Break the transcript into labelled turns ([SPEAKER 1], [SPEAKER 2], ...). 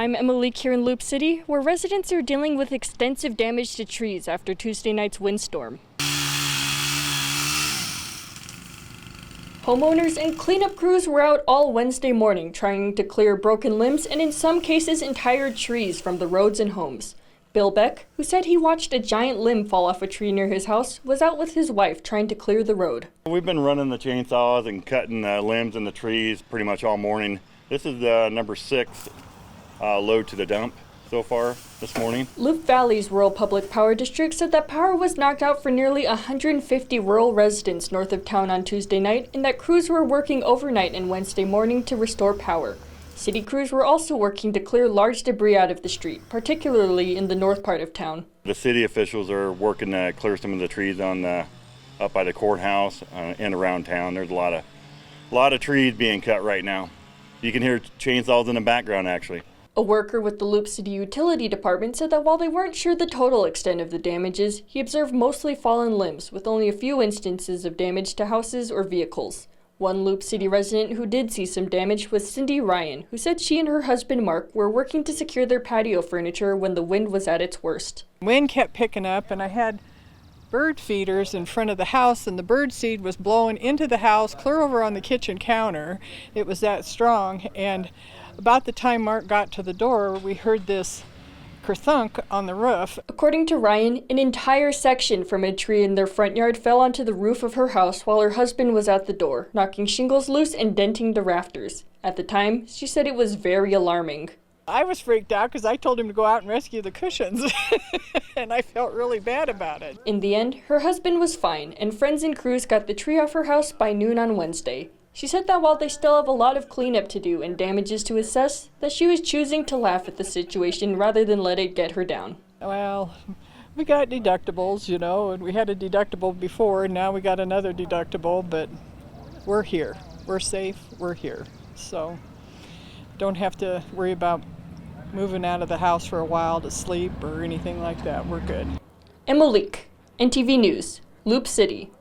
[SPEAKER 1] I'm Emily here in Loup City, where residents are dealing with extensive damage to trees after Tuesday night's windstorm. Homeowners and cleanup crews were out all Wednesday morning trying to clear broken limbs and in some cases entire trees from the roads and homes. Bill Beck, who said he watched a giant limb fall off a tree near his house, was out with his wife trying to clear the road.
[SPEAKER 2] We've been running the chainsaws and cutting limbs in the trees pretty much all morning. This is number 6 load to the dump so far this morning.
[SPEAKER 1] Loup Valley's Rural Public Power District said that power was knocked out for nearly 150 rural residents north of town on Tuesday night and that crews were working overnight and Wednesday morning to restore power. City crews were also working to clear large debris out of the street, particularly in the north part of town.
[SPEAKER 2] The city officials are working to clear some of the trees up by the courthouse and around town. There's a lot of trees being cut right now. You can hear chainsaws in the background actually.
[SPEAKER 1] A worker with the Loup City Utility Department said that while they weren't sure the total extent of the damages, he observed mostly fallen limbs with only a few instances of damage to houses or vehicles. One Loup City resident who did see some damage was Cindy Ryan, who said she and her husband Mark were working to secure their patio furniture when the wind was at its worst.
[SPEAKER 3] Wind kept picking up and I had bird feeders in front of the house and the bird seed was blowing into the house, clear over on the kitchen counter. It was that strong, and about the time Mark got to the door, we heard this kerthunk on the roof.
[SPEAKER 1] According to Ryan, an entire section from a tree in their front yard fell onto the roof of her house while her husband was at the door, knocking shingles loose and denting the rafters. At the time, she said it was very alarming.
[SPEAKER 3] I was freaked out because I told him to go out and rescue the cushions, and I felt really bad about it.
[SPEAKER 1] In the end, her husband was fine, and friends and crews got the tree off her house by noon on Wednesday. She said that while they still have a lot of cleanup to do and damages to assess, that she was choosing to laugh at the situation rather than let it get her down.
[SPEAKER 3] Well, we got deductibles, and we had a deductible before, and now we got another deductible, but we're here. We're safe, we're here. So don't have to worry about moving out of the house for a while to sleep or anything like that. We're good.
[SPEAKER 1] Emily, NTV News, Loup City.